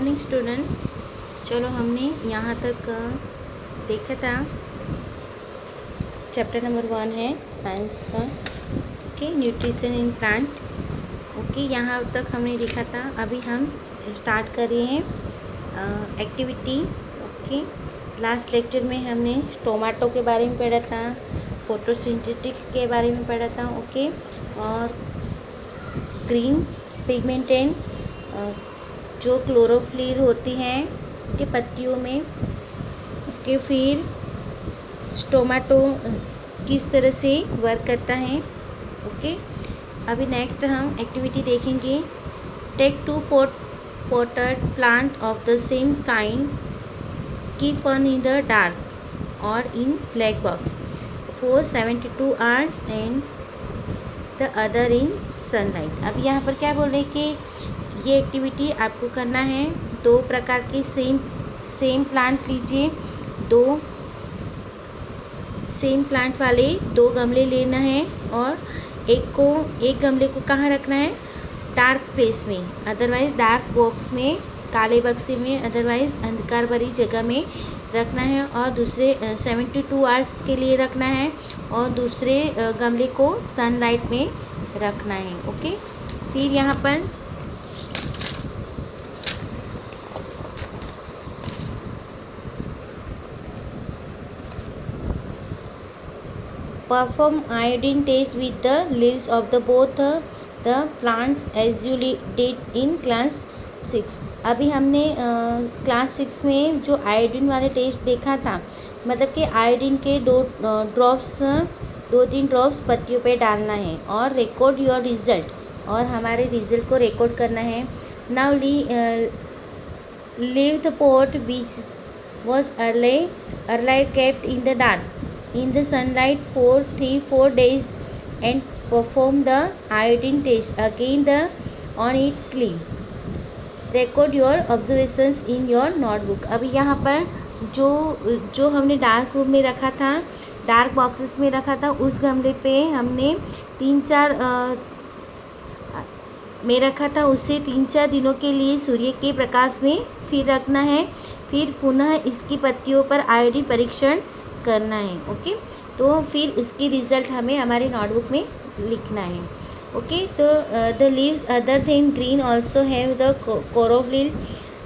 Morning students. चलो हमने यहाँ तक देखा था। चैप्टर नंबर 1 है साइंस का। Okay, nutrition in plant. Okay, यहाँ तक हमने देखा था। अभी हम स्टार्ट कर रहे हैं एक्टिविटी। ओके, लास्ट लेक्चर में हमने टोमेटो के बारे में पढ़ा था, फोटोसिंथेटिक के बारे में पढ़ा था। ओके, और ग्रीन पिगमेंटेन जो क्लोरोफिल होती हैं के पत्तियों में के फिर टोमेटो किस तरह से वर्क करता है। ओके, अभी नेक्स्ट हम एक्टिविटी देखेंगे। Take 2 potted plant of the same kind, keep one in the dark or in black box for 72 hours and the other in sunlight। अब यहाँ पर क्या बोल रहे हैं कि ये एक्टिविटी आपको करना है। 2 प्रकार के सेम प्लांट लीजिए। 2 सेम प्लांट वाले 2 गमले लेना है और एक गमले को कहाँ रखना है? डार्क प्लेस में, अदरवाइज़ डार्क बॉक्स में, काले बक्से में, अदरवाइज़ अंधकार भरी जगह में रखना है। और दूसरे 72 आवर्स के लिए रखना है और दूसरे गमले को सनलाइट में रखना है। ओके, फिर यहाँ पर perform iodine test with the leaves of the both the plants as you did in class 6। अभी हमने क्लास 6 में जो आयोडीन वाले टेस्ट देखा था, मतलब कि आयोडीन के 2-3 ड्रॉप्स पत्तियों पे डालना है और रिकॉर्ड योर रिज़ल्ट, और हमारे रिज़ल्ट को रिकॉर्ड करना है। Now leave the pot which was early kept in the dark in the sunlight for 3-4 days and perform the iodine test again on its leaf। record your observations in your notebook। अभी यहाँ पर जो हमने dark room में रखा था, dark boxes में रखा था, उस गमले पे हमने 3-4 में रखा था। उससे 3-4 दिनों के लिए सूर्य के प्रकाश में फिर रखना है। फिर पुनः इसकी पत्तियों पर आयोडीन परीक्षण करना है। ओके, तो फिर उसकी रिज़ल्ट हमें हमारे नोटबुक में लिखना है। ओके, तो the leaves other than green also have the chlorophyll,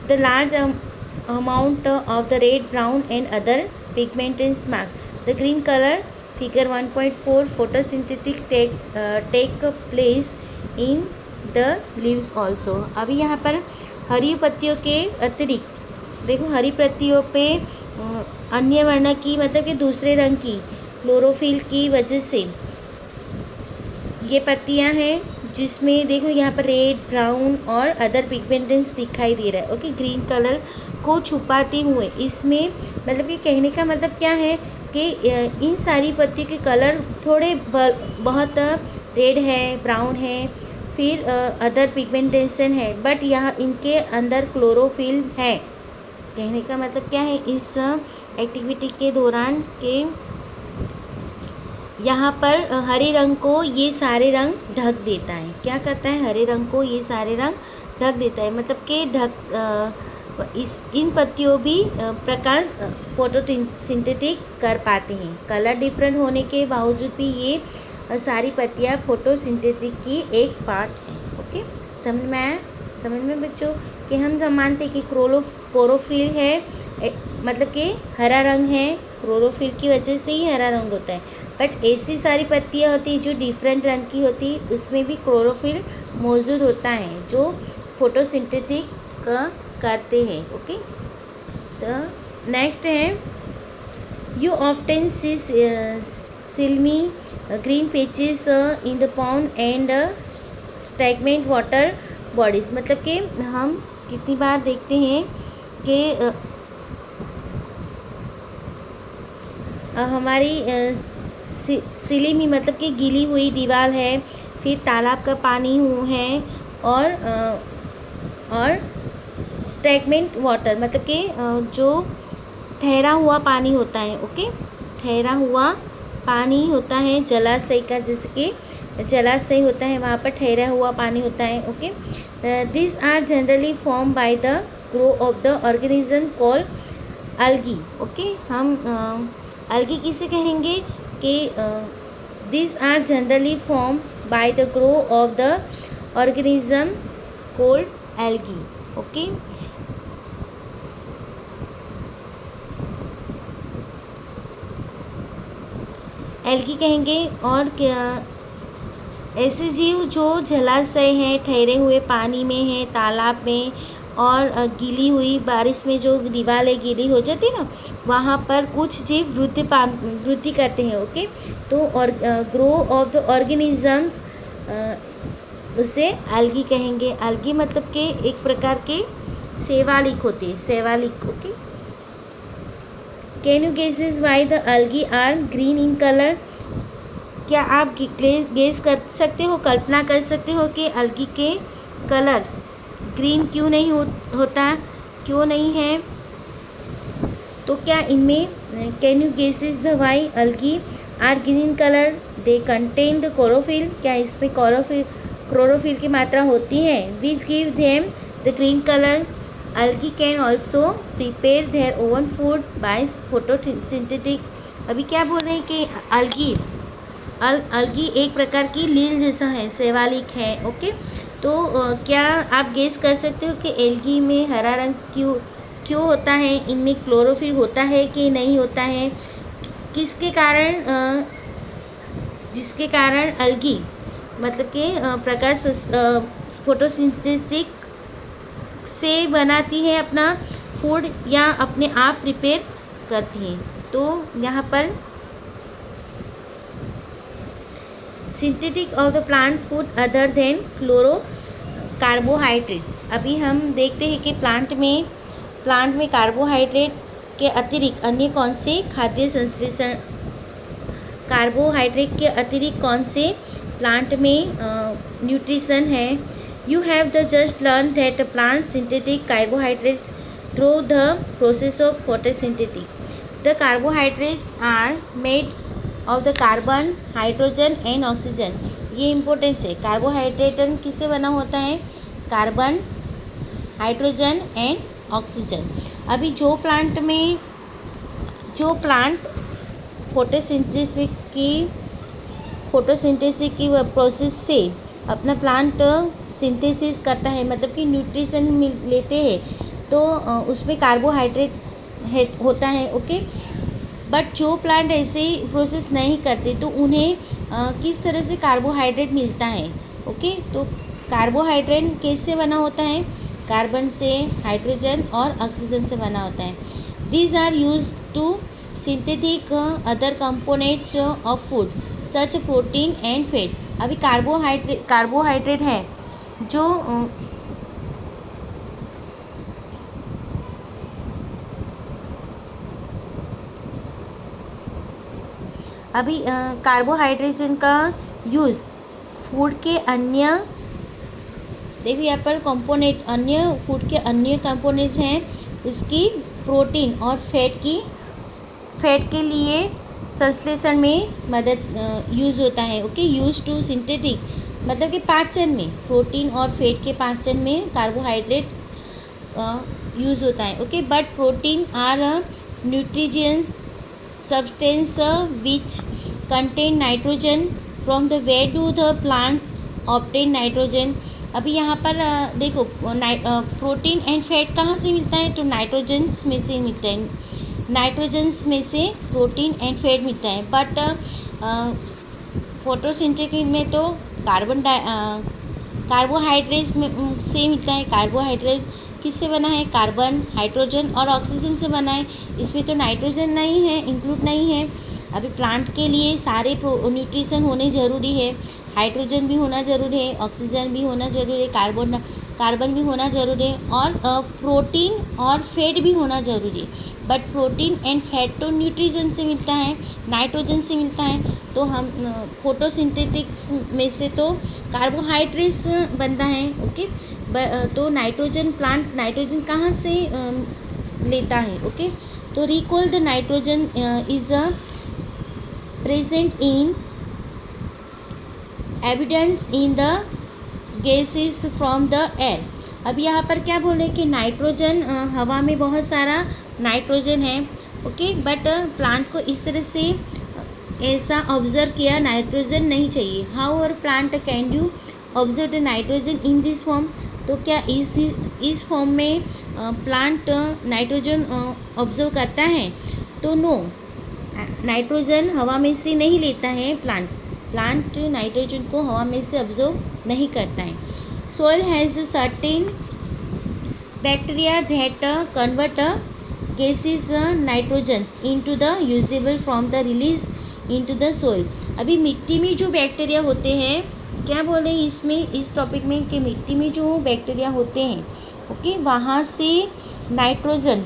the large amount of the red, brown and other pigmented mark the green colour. Figure 1.4 photosynthetic take place in the leaves also. अभी यहाँ पर हरी पत्तियों के अतिरिक्त देखो, हरी पत्तियों पे अन्य वर्ण की, मतलब कि दूसरे रंग की क्लोरोफिल की वजह से ये पत्तियां हैं, जिसमें देखो यहाँ पर रेड, ब्राउन और अदर पिगमेंटेंट्स दिखाई दे रहा है। ओके, ग्रीन कलर को छुपाते हुए इसमें, मतलब कि कहने का मतलब क्या है कि इन सारी पत्तियों के कलर थोड़े बहुत रेड है, ब्राउन है, फिर अदर पिगमेंटेशन है, बट यहाँ इनके अंदर क्लोरोफिल है। कहने का मतलब क्या है इस एक्टिविटी के दौरान के यहाँ पर हरे रंग को ये सारे रंग ढक देता है। क्या करता है? हरे रंग को ये सारे रंग ढक देता है, मतलब कि इन पत्तियों भी प्रकाश फोटोसिंथेटिक कर पाते हैं। कलर डिफरेंट होने के बावजूद भी ये सारी पत्तियाँ फोटोसिंथेटिक की एक पार्ट है। ओके, समझ में बच्चों कि हम मानते कि क्लोरोफिल है, मतलब कि हरा रंग है, क्लोरोफिल की वजह से ही हरा रंग होता है। बट ऐसी सारी पत्तियाँ होती हैं जो डिफरेंट रंग की होती, उसमें भी क्लोरोफिल मौजूद होता है जो फोटोसिंथेटिक करते हैं। ओके, तो नेक्स्ट है you often see slimy green patches in the pond and stagnant water bodies. मतलब कि हम कितनी बार देखते हैं कि हमारी सिलिमी, मतलब कि गीली हुई दीवार है, फिर तालाब का पानी है, और स्टैग्नेंट वाटर, मतलब कि जो ठहरा हुआ पानी होता है। ओके, ठहरा हुआ पानी होता है जलाशय का, जैसे कि जलाशय होता है, वहाँ पर ठहरा हुआ पानी होता है। Okay, this are generally form by the grow of the organism called algae. Okay, हम algae किसे कहेंगे कि these are generally formed by the grow of the organism called algae. Okay, algae कहेंगे। और क्या, ऐसे जीव जो जलाशय हैं, ठहरे हुए पानी में हैं, तालाब में, और गीली हुई बारिश में जो दीवारें गीली हो जाती है ना, वहाँ पर कुछ जीव वृद्धि करते हैं। ओके, तो और ग्रो ऑफ द ऑर्गेनिज्म उसे एल्गी कहेंगे। एल्गी मतलब कि एक प्रकार के शैवालिक होते हैं, शैवालिक। Okay, can you guesses why the algae are green in colour? क्या आप गेस कर सकते हो, कल्पना कर सकते हो कि एल्गी के कलर ग्रीन क्यों नहीं होता, क्यों नहीं है? तो क्या इनमें, can you guesses the why algae are green colour? They contain the chlorophyll. क्या इसमें क्लोरोफिल की मात्रा होती है which give them the green colour? Algae can also prepare their own food by photosynthetic. अभी क्या बोल रहे हैं कि एल्गी एक प्रकार की लील जैसा है, शैवालिक है। ओके, तो क्या आप गेस कर सकते हो कि एल्गी में हरा रंग क्यों होता है? इनमें क्लोरोफिल होता है कि नहीं होता है? किसके कारण, जिसके कारण एल्गी मतलब कि प्रकाश फोटोसिंथेटिक से बनाती है अपना फूड या अपने आप प्रिपेयर करती है। तो यहाँ पर synthetic of the plant food other than carbohydrates. अभी हम देखते हैं कि प्लांट में कार्बोहाइड्रेट के अतिरिक्त अन्य कौन से खाद्य संश्लेषण, कार्बोहाइड्रेट के अतिरिक्त कौन से प्लांट में न्यूट्रिशन है? You have the just learn that plant synthetic carbohydrates through the process of photosynthetic. The carbohydrates are made of the carbon, hydrogen and oxygen. ये इम्पोर्टेंस है। कार्बोहाइड्रेट किससे बना होता है? Carbon, hydrogen and oxygen. अभी जो plant photosynthesis की process से अपना प्लांट सिंथेसिस करता है, मतलब कि न्यूट्रिशन लेते हैं, तो उसमें कार्बोहाइड्रेट होता है। ओके, बट जो प्लांट ऐसे प्रोसेस नहीं करते तो उन्हें किस तरह से कार्बोहाइड्रेट मिलता है? ओके, तो कार्बोहाइड्रेट किससे बना होता है? कार्बन से, हाइड्रोजन और ऑक्सीजन से बना होता है। These are use to synthetic other components of food such protein and fat. अभी कार्बोहाइड्रेट है जो कार्बोहाइड्रेशन का यूज़ फूड के अन्य, देखो यहाँ पर कंपोनेंट, अन्य फूड के अन्य कंपोनेंट्स हैं, उसकी प्रोटीन और फैट के लिए संश्लेषण में मदद यूज़ होता है। ओके, यूज टू सिंथेटिक मतलब कि पाचन में, प्रोटीन और फैट के पाचन में कार्बोहाइड्रेट यूज़ होता है। Okay, but protein are nutritious substance which contain nitrogen from the where do the plants obtain nitrogen? अभी यहाँ पर देखो प्रोटीन एंड फैट कहाँ से मिलता है? तो नाइट्रोजन्स में से मिलता है, नाइट्रोजन्स में से प्रोटीन एंड फैट मिलता है। बट फोटोसिंथेसिस में तो कार्बोहाइड्रेट से मिलता है। कार्बोहाइड्रेट किससे बना है? कार्बन, हाइड्रोजन और ऑक्सीजन से बना है। इसमें तो नाइट्रोजन नहीं है, इंक्लूड नहीं है। अभी प्लांट के लिए सारे न्यूट्रिशन होने ज़रूरी है, हाइड्रोजन भी होना ज़रूरी है, ऑक्सीजन भी होना ज़रूरी है, कार्बन भी होना ज़रूरी है, और प्रोटीन और फैट भी होना ज़रूरी है। बट प्रोटीन एंड फैट तो न्यूट्रिशन से मिलता है, नाइट्रोजन से मिलता है। तो हम फोटोसिंथेटिक्स में से तो कार्बोहाइड्रेट्स बनता है। ओके, तो प्लांट नाइट्रोजन कहाँ से लेता है? ओके, तो recall the nitrogen is present in evidence in the gases from the air. अभी यहाँ पर क्या बोल रहे हैं कि नाइट्रोजन, हवा में बहुत सारा नाइट्रोजन है, ओके, बट प्लांट को इस तरह से ऐसा ऑब्जर्व किया नाइट्रोजन नहीं चाहिए। हाउ और plant can you observe the nitrogen in this form, तो क्या इस फॉर्म में प्लांट नाइट्रोजन ऑब्जर्व करता है? तो नो, नाइट्रोजन हवा में से नहीं लेता है प्लांट नाइट्रोजन को हवा में से ऑब्जर्व नहीं करता है। Soil has certain bacteria that convert gases nitrogens into the usable from the release into the soil. अभी मिट्टी में जो बैक्टीरिया होते हैं, क्या बोल रहे हैं इसमें, इस टॉपिक में, कि मिट्टी में जो बैक्टीरिया होते हैं, ओके, वहाँ से नाइट्रोजन,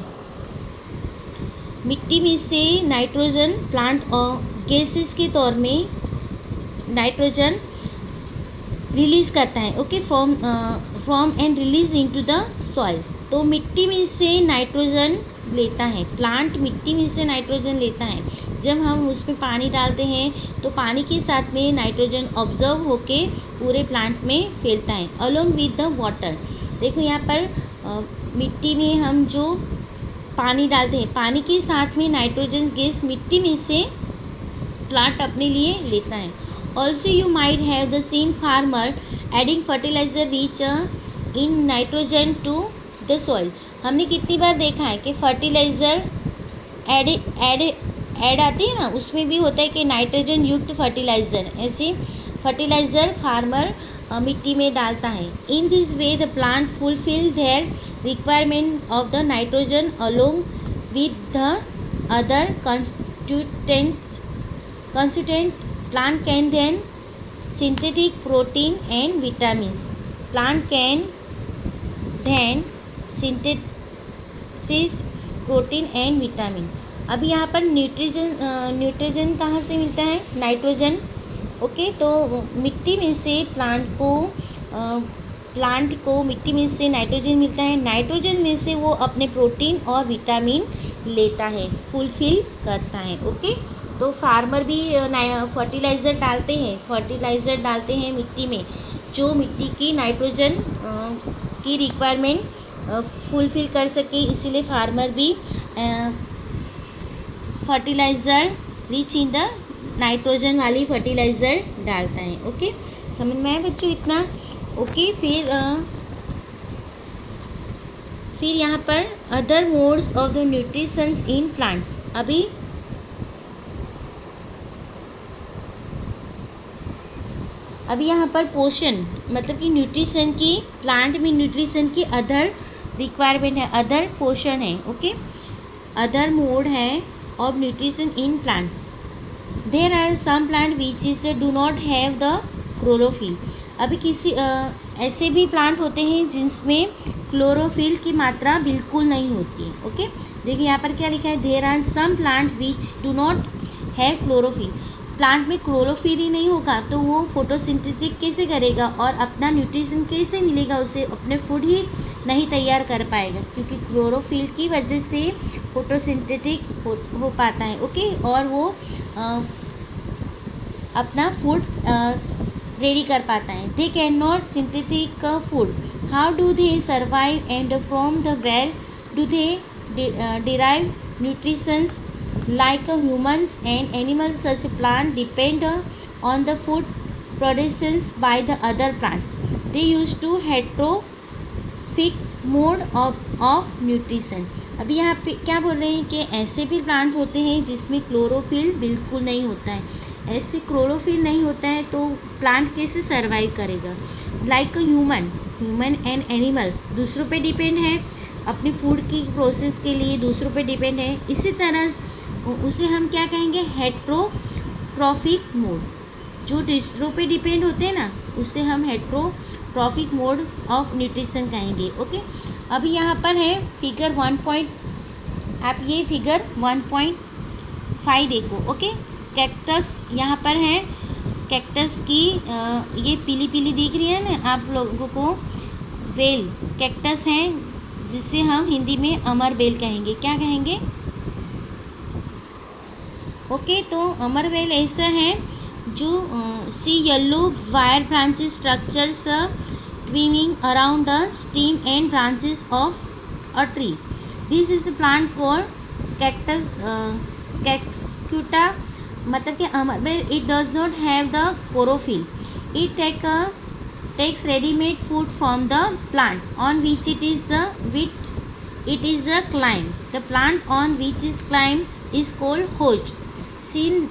मिट्टी में से नाइट्रोजन प्लांट और गैसेस के तौर में नाइट्रोजन रिलीज़ करता है, okay, from and release into the soil. तो मिट्टी में से नाइट्रोजन लेता है, प्लांट मिट्टी में से नाइट्रोजन लेता है। जब हम उसमें पानी डालते हैं तो पानी के साथ में नाइट्रोजन ऑब्जर्व होके पूरे प्लांट में फैलता है अलोंग विद द वाटर। देखो यहाँ पर मिट्टी में हम जो पानी डालते हैं, पानी के साथ में नाइट्रोजन गैस मिट्टी में से प्लांट अपने लिए लेता है। Also you might have the seen farmer adding fertiliser rich in nitrogen to the soil. हमने कितनी बार देखा है कि फर्टिलाइज़र ऐड आती है ना, उसमें भी होता है कि नाइट्रोजन युक्त फर्टिलाइज़र, ऐसे फर्टिलाइज़र फार्मर मिट्टी में डालता है। In this way the plant fulfil their requirement of the nitrogen along with the other constituent plant can then synthetic protein and vitamins. Plant can then synthesis protein and vitamin. अभी यहाँ पर न्यूट्रिजन कहाँ से मिलता है? Nitrogen, okay. तो मिट्टी में से प्लांट को मिट्टी में से नाइट्रोजन मिलता है, नाइट्रोजन में से वो अपने प्रोटीन और विटामिन लेता है, फुलफिल करता है, ओके। तो फार्मर भी फर्टिलाइज़र डालते हैं मिट्टी में, जो मिट्टी की नाइट्रोजन की रिक्वायरमेंट फुलफिल कर सके, इसीलिए फार्मर भी fertiliser rich in the nitrogen वाली फर्टिलाइज़र डालता है, ओके। समझ में आया बच्चों इतना, ओके। फिर यहाँ पर other modes of the nutritions in plant. अभी यहाँ पर पोषण मतलब कि न्यूट्रिशन की, प्लांट में न्यूट्रिशन की अदर रिक्वायरमेंट है, अदर पोषण है, ओके। अदर मोड है of nutrition in plant. There are some plant which is do not have the chlorophyll. अभी किसी ऐसे भी प्लांट होते हैं जिसमें क्लोरोफिल की मात्रा बिल्कुल नहीं होती, ओके। देखिए यहाँ पर क्या लिखा है, there are some plant which do not have chlorophyll. Plant में क्लोरोफिल ही नहीं होगा तो वो फोटोसिंथेटिक कैसे करेगा और अपना न्यूट्रिशन कैसे मिलेगा उसे, अपने फूड ही नहीं तैयार कर पाएगा, क्योंकि क्लोरोफिल की वजह से फोटोसिंथेटिक हो पाता है, ओके। और वो अपना फूड रेडी कर पाता है। They can not synthetic food. How do they survive and from the where do they derive nutritions like humans and animals? Such plant depend on the food produced by the other plants. They used to heterophytic mode of nutrition. अभी यहाँ पे क्या बोल रहे हैं कि ऐसे भी प्लांट होते हैं जिसमें क्लोरोफिल बिल्कुल नहीं होता है। ऐसे क्लोरोफिल नहीं होता है तो प्लांट कैसे सर्वाइव करेगा? लाइक ह्यूमन एंड एनिमल दूसरों पे डिपेंड है, अपनी फूड की प्रोसेस के लिए दूसरों पे डिपेंड है। इसी तरह उसे हम क्या कहेंगे, हेट्रोट्रॉफिक मोड। जो दूसरों पे डिपेंड होते हैं ना, उसे हम हेट्रोट्रॉफिक मोड ऑफ न्यूट्रिशन कहेंगे, ओके। अभी यहाँ पर है फिगर 1. आप ये फिगर 1.5 देखो, ओके। कैक्टस यहाँ पर है, कैक्टस की ये पीली पीली दिख रही है ना आप लोगों को, वेल कैक्टस है, जिसे हम हिंदी में अमर बेल कहेंगे। क्या कहेंगे? ओके। तो अमर वेल ऐसा है जो see yellow wire branches structures twining around the stem and branches of a tree. This is a plant called cactus, Cactuta. मतलब कि अमरबेल it does not have the chlorophyll. It takes ready-made food from the plant on which it is a climb. The plant on which is climb is called host. Since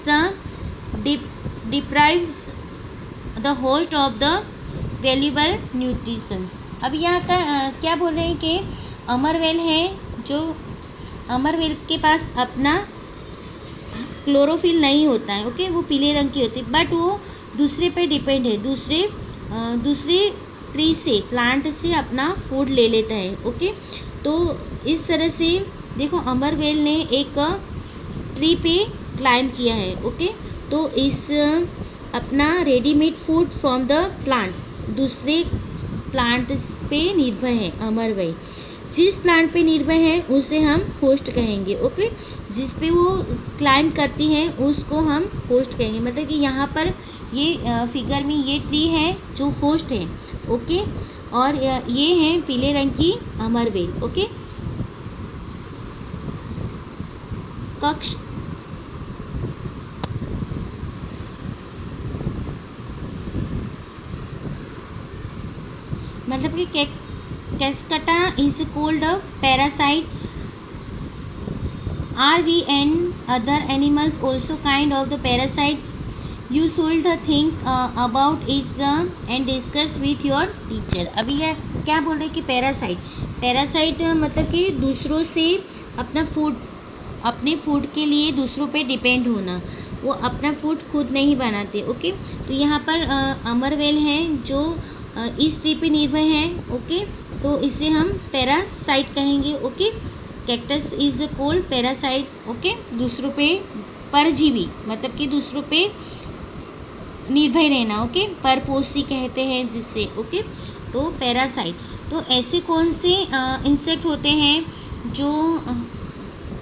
the deprives the host of the valuable nutrients. अब यहाँ का क्या बोल रहे हैं कि अमरवेल है, जो अमरवेल के पास अपना क्लोरोफिल नहीं होता है, ओके, वो पीले रंग की होती है, बट वो दूसरे पे डिपेंड है, दूसरे ट्री से, प्लांट से अपना फूड ले लेता है, ओके। तो इस तरह से देखो अमरवेल ने एक ट्री पे क्लाइंब किया है, ओके। तो इस अपना readymade food from the plant, दूसरे प्लांट पे निर्भर है अमरवेल। जिस प्लांट पे निर्भर है उसे हम होस्ट कहेंगे, ओके। जिस पे वो क्लाइंब करती है उसको हम होस्ट कहेंगे। मतलब कि यहाँ पर ये फिगर में ये ट्री है जो होस्ट है, ओके, और ये है पीले रंग की अमरवेल, ओके। कक्ष मतलब कि cuscuta is called a parasite. Are we and other animals also kind of the parasites? You should think about its and discuss with your teacher. अभी यह क्या बोल रहे हैं कि पैरासाइट मतलब कि दूसरों से अपने फूड के लिए दूसरों पे डिपेंड होना, वो अपना फूड खुद नहीं बनाते, ओके। तो यहाँ पर अमरवेल है जो इस ट्री पे निर्भर है, ओके। तो इसे हम पैरासाइट कहेंगे, okay. Cactus is called parasite, okay. दूसरों पे परजीवी मतलब कि दूसरों पे निर्भर रहना, ओके। परपोषी कहते हैं जिससे, ओके। तो पैरासाइट। तो ऐसे कौन से इंसेक्ट होते हैं जो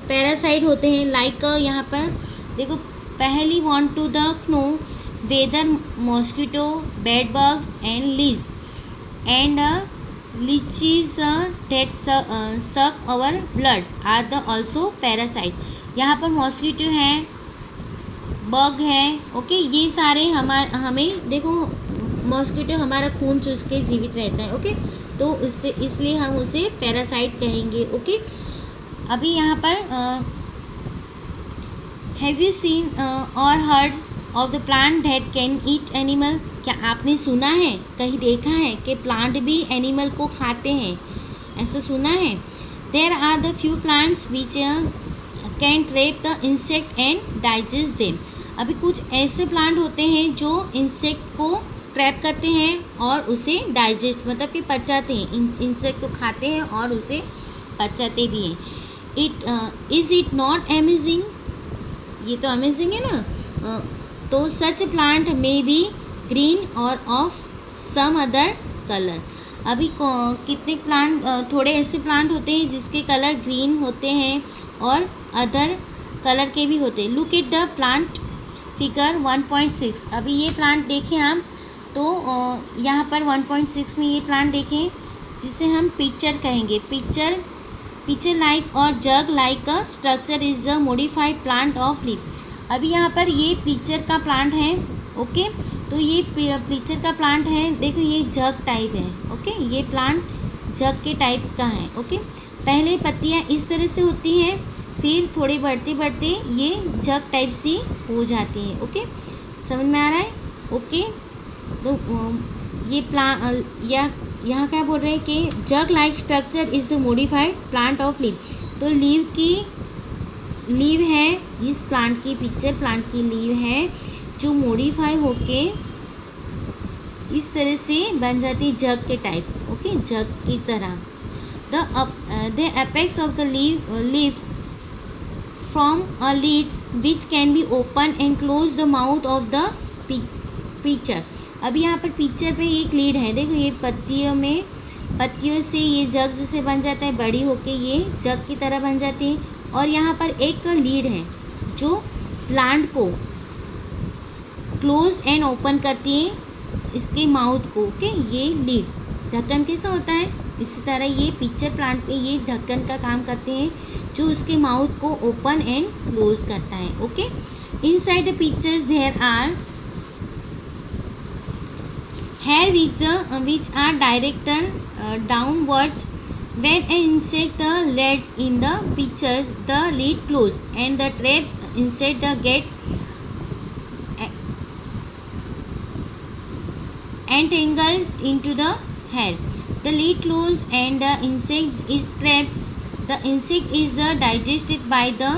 पैरासाइट होते हैं? लाइक यहाँ पर देखो, पहली want to the know whether mosquito, bed bugs and leaves and leeches that suck our blood are the also parasite. यहाँ पर मॉस्किटो है, बग है, ओके। ये सारे हमें देखो, मॉस्किटो हमारा खून चूस के जीवित रहता है, ओके। तो उससे इसलिए हम उसे पैरासाइट कहेंगे, ओके। अभी यहाँ पर हैव यू सीन और heard of the plant that can eat animal? क्या आपने सुना है, कहीं देखा है कि प्लांट भी एनिमल को खाते हैं? ऐसा सुना है? There are the few plants which can trap the insect and digest them. अभी कुछ ऐसे प्लांट होते हैं जो इंसेक्ट को ट्रैप करते हैं और उसे डाइजेस्ट मतलब कि पचाते हैं, इंसेक्ट को खाते हैं और उसे पचाते भी हैं। Is it not amazing? ये तो अमेजिंग है ना। तो सच प्लांट में बी ग्रीन और ऑफ सम अदर कलर। अभी कितने प्लांट, थोड़े ऐसे प्लांट होते हैं जिसके कलर ग्रीन होते हैं और अदर कलर के भी होते हैं। Look at the plant figure 1.6। अभी ये प्लांट देखें आप, तो यहाँ पर 1.6 में ये प्लांट देखें जिसे हम पिक्चर कहेंगे। पिक्चर लाइक और jug like a structure is the modified plant of leaf. अभी यहाँ पर ये पिक्चर का प्लांट है, ओके। तो ये पिक्चर का प्लांट है, देखो ये जग टाइप है, ओके। ये प्लांट जग के टाइप का है, ओके। पहले पत्तियाँ इस तरह से होती हैं, फिर थोड़े बढ़ते ये जग टाइप सी हो जाती हैं, ओके। समझ में आ रहा है, ओके। तो ये यहाँ क्या बोल रहे हैं कि jug like structure is the modified plant of leave. तो लीव है इस प्लांट की, पिक्चर प्लांट की लीव है जो मॉडिफाई होके इस तरह से बन जाती है जग के टाइप, ओके, जग की तरह। The apex of the leaf from a lead which can be open and close the mouth of the picture. अभी यहाँ पर पिक्चर पे एक लीड है, देखो ये पत्तियों से ये जग जैसे बन जाता है, बड़ी होके ये जग की तरह बन जाती है। और यहाँ पर एक लीड है जो प्लांट को क्लोज एंड ओपन करती है इसके माउथ को, ओके, ये लीड ढक्कन कैसा होता है, इसी तरह ये पिक्चर प्लांट पे ये ढक्कन का काम करते हैं जो उसके माउथ को ओपन एंड क्लोज करता है, ओके। Inside the pictures there are hair which are directed downwards. When an insect lands in the pictures, the lid close and the trap insect get entangled into the hair. The lid close and the insect is trapped. The insect is digested by the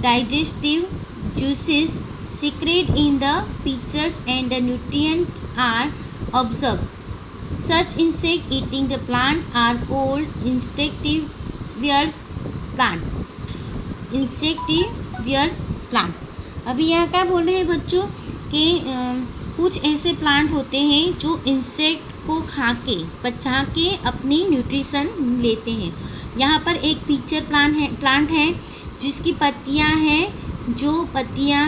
digestive juices secreted in the pictures and the nutrients are observed. Such insect eating the plant are called insectivorous plant. Insectivorous plant. अभी यहाँ क्या बोल रहे हैं बच्चों कि कुछ ऐसे प्लांट होते हैं जो इंसेक्ट को खा के पचा के अपनी न्यूट्रिशन लेते हैं। यहाँ पर एक पिक्चर प्लांट है जिसकी पत्तियाँ हैं, जो पत्तियाँ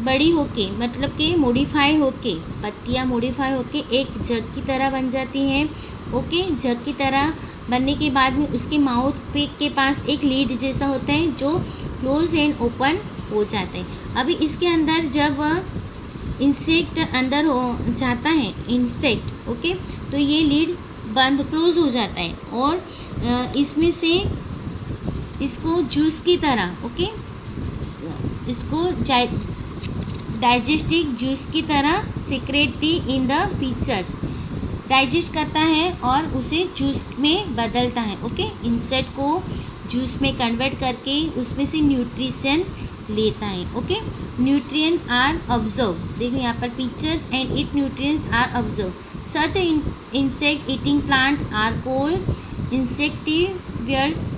बड़ी होके मतलब कि मॉडिफाई होके पत्तियाँ मॉडिफाई होके एक जग की तरह बन जाती हैं, ओके। जग की तरह बनने के बाद में उसके माउथ पे के पास एक लीड जैसा होता है जो क्लोज एंड ओपन हो जाता है। अभी इसके अंदर जब इंसेक्ट अंदर हो जाता है इंसेक्ट, ओके, तो ये लीड बंद क्लोज हो जाता है और इसमें से इसको जूस की तरह, ओके, इसको डाइजेस्टिव जूस की तरह secretly in the pictures digest करता है और उसे जूस में बदलता है, ओके। इंसेक्ट को जूस में कन्वर्ट करके उसमें से न्यूट्रिशन लेता है, ओके। न्यूट्रिएंट आर ऑब्जर्व, देखो यहाँ पर pictures and it nutrients are observe. Such insect eating plant are called insectivores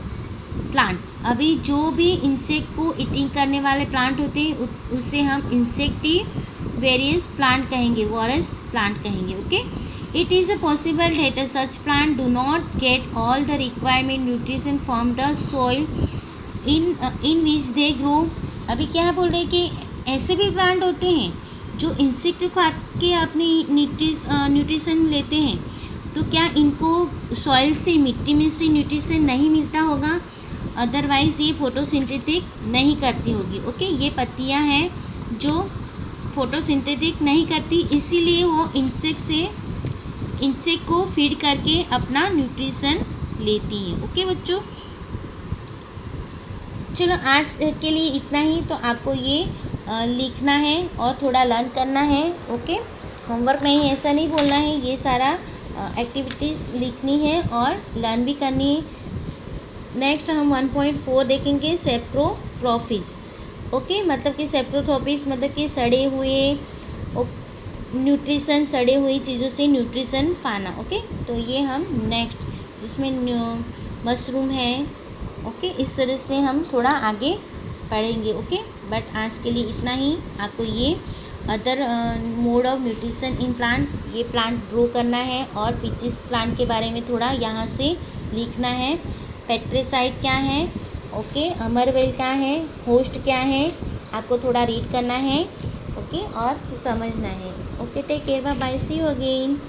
plant. अभी जो भी इंसेक्ट को ईटिंग करने वाले प्लांट होते हैं उससे हम इंसेक्टिवेरियस प्लांट कहेंगे, वॉरस प्लांट कहेंगे, okay. It is possible that such plant do not get all the requirement nutrition from the soil in which they grow. अभी क्या बोल रहे हैं कि ऐसे भी प्लांट होते हैं जो इंसेक्ट खा के अपनी न्यूट्रिशन लेते हैं, तो क्या इनको सॉइल से, मिट्टी में से न्यूट्रिशन नहीं मिलता होगा? अदरवाइज़ ये फोटोसिंथेटिक नहीं करती होगी, ओके। ये पत्तियां हैं जो फोटोसिंथेटिक नहीं करती, इसीलिए वो इंसेक्ट को फीड करके अपना न्यूट्रिशन लेती हैं, ओके बच्चों। चलो आज के लिए इतना ही। तो आपको ये लिखना है और थोड़ा लर्न करना है, ओके। होमवर्क नहीं, ऐसा नहीं बोलना है, ये सारा एक्टिविटीज़ लिखनी है और लर्न भी करनी है। नेक्स्ट हम 1.4 देखेंगे सेप्रोट्रॉफीज़, ओके। मतलब कि सेप्रोट्रॉफीज़ मतलब कि सड़े हुए न्यूट्रिशन, सड़े हुई चीज़ों से न्यूट्रिशन पाना, ओके। तो ये हम नेक्स्ट जिसमें मशरूम है, ओके, इस तरह से हम थोड़ा आगे पढ़ेंगे, ओके। बट आज के लिए इतना ही। आपको ये other mode of nutrition in plant, ये प्लांट ड्रॉ करना है और पिचिस प्लांट के बारे में थोड़ा यहाँ से लिखना है। पेट्रीसाइड क्या है, ओके, अमरवेल क्या है, होस्ट क्या है, आपको थोड़ा रीड करना है, ओके, और समझना है, okay. Take care, bye bye, see you again.